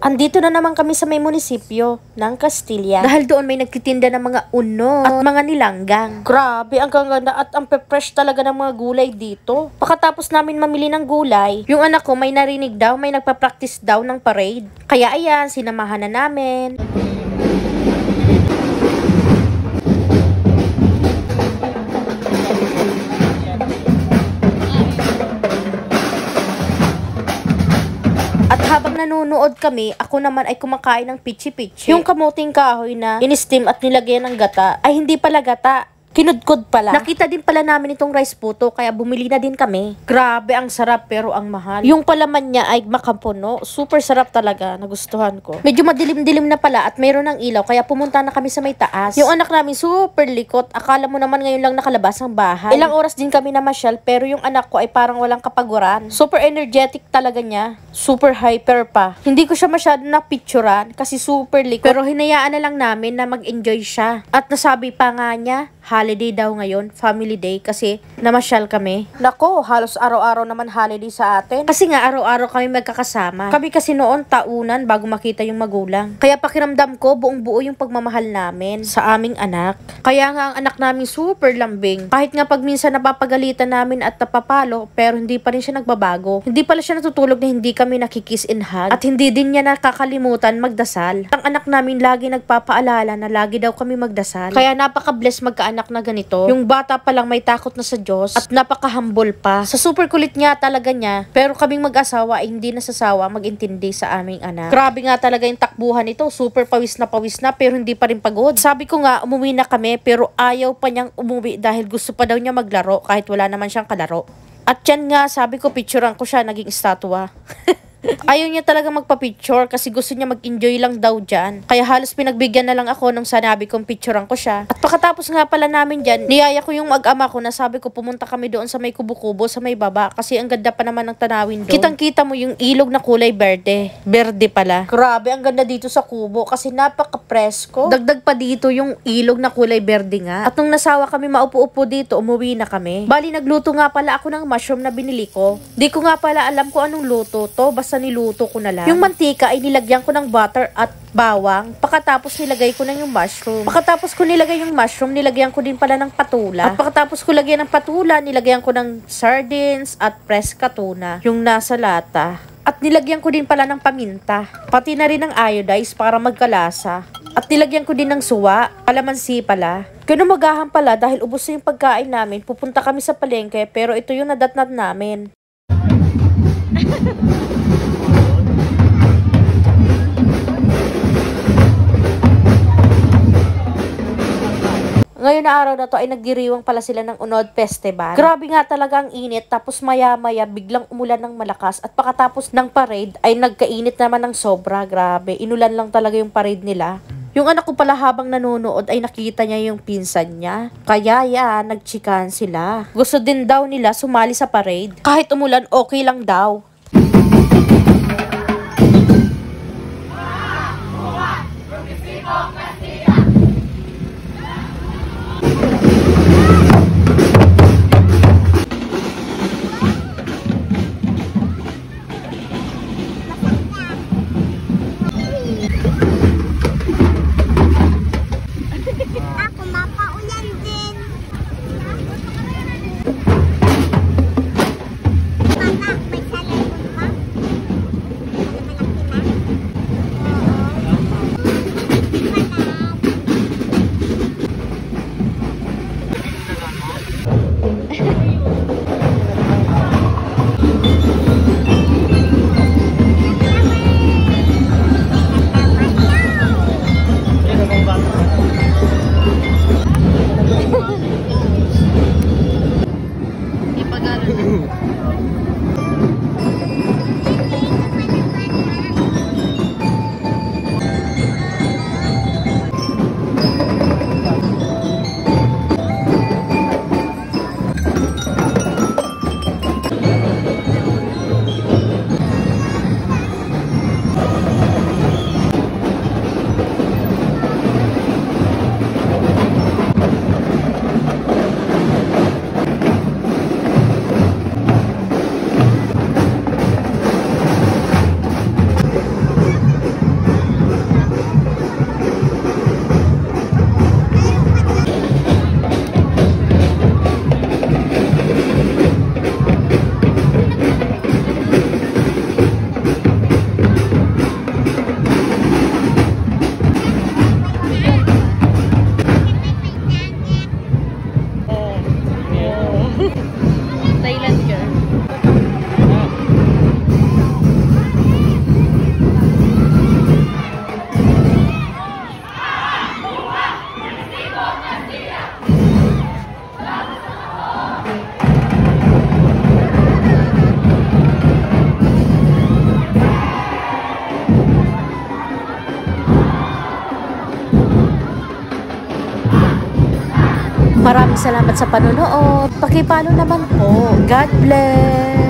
Andito na naman kami sa may munisipyo ng Castilla. Dahil doon may nagtitinda ng mga uno at mga nilanggang. Grabe, ang ganda at ang fresh talaga ng mga gulay dito. Pagkatapos namin mamili ng gulay, yung anak ko may narinig daw, may nagpa-practice daw ng parade. Kaya ayan, sinamahan na namin. At habang nanonood kami, ako naman ay kumakain ng pichi-pichi. Yung kamuting kahoy na in-steam at nilagyan ng gata, ay hindi pala gata. Kinudkod pala. Nakita din pala namin itong rice puto, kaya bumili na din kami. Grabe, ang sarap pero ang mahal. Yung palaman niya ay makampuno. Super sarap talaga, nagustuhan ko. Medyo madilim-dilim na pala at mayroon ng ilaw, kaya pumunta na kami sa may taas. Yung anak namin super likot. Akala mo naman ngayon lang nakalabas ang bahay. Ilang oras din kami namasyal, pero yung anak ko ay parang walang kapaguran. Super energetic talaga niya. Super hyper pa. Hindi ko siya masyado napicturan kasi super likot. Pero hinayaan na lang namin na mag-enjoy siya. At nasabi pa nga niya, holiday daw ngayon, family day, kasi namasyal kami. Nako, halos araw-araw naman holiday sa atin. Kasi nga araw-araw kami magkakasama. Kami kasi noon taunan bago makita yung magulang. Kaya pakiramdam ko, buong-buo yung pagmamahal namin sa aming anak. Kaya nga ang anak namin super lambing. Kahit nga pag minsan napapagalitan namin at napapalo, pero hindi pa rin siya nagbabago. Hindi pala siya natutulog na hindi kami nakikiss and hug. At hindi din niya nakakalimutan magdasal. Ang anak namin lagi nagpapaalala na lagi daw kami magdasal. Kaya napaka-bless magkaanak na ganito. Yung bata pa lang may takot na sa Diyos at napaka-humble pa. Sa super kulit nga talaga niya, pero kaming mag-asawa ay hindi nasasawa mag-intindi sa aming anak. Grabe nga talaga yung takbuhan nito. Super pawis na pero hindi pa rin pagod. Sabi ko nga, umuwi na kami pero ayaw pa niyang umuwi dahil gusto pa daw niya maglaro kahit wala naman siyang kalaro. At yan nga, sabi ko, picturean ko siya, naging estatwa. Ayaw niya talaga magpa-picture kasi gusto niya mag-enjoy lang daw dyan. Kaya halos pinagbigyan na lang ako nung sanabi kong picturean ko siya. At pagkatapos nga pala namin dyan, niyaya ko yung mag-ama ko na sabi ko pumunta kami doon sa may kubo-kubo, sa may baba. Kasi ang ganda pa naman ng tanawin doon. Kitang-kita mo yung ilog na kulay berde. Berde pala. Grabe, ang ganda dito sa kubo kasi napaka-presko. Dagdag pa dito yung ilog na kulay berde nga. At nung nasawa kami maupo-upo dito, umuwi na kami. Bali, nagluto nga pala ako ng mushroom na binili ko. Di ko nga pala alam kung anong luto to. Basta niluto ko na lang. Yung mantika ay nilagyan ko ng butter at bawang. Pagkatapos nilagay ko na yung mushroom. Pagkatapos ko nilagay yung mushroom, nilagyan ko din pala ng patula. At pagkatapos ko lagyan ng patula, nilagyan ko ng sardines at preska tuna. Yung nasa lata. At nilagyan ko din pala ng paminta. Pati na rin ng iodize para magkalasa. At nilagyan ko din ng suwa. Kalamansi pala. Kinumagahan pala dahil ubos na yung pagkain namin. Pupunta kami sa palengke pero ito yung nadatnat namin. Ngayon na araw na to ay nagdiriwang pala sila ng Unod Festival. Grabe nga talaga ang init, tapos maya-maya biglang umulan ng malakas at pagkatapos ng parade ay nagkainit naman ng sobra. Grabe, inulan lang talaga yung parade nila. Yung anak ko pala habang nanonood ay nakita niya yung pinsan niya. Kaya yan, nagchikan sila. Gusto din daw nila sumali sa parade. Kahit umulan, okay lang daw. Maraming salamat sa panonood. Pakipalo naman po. God bless!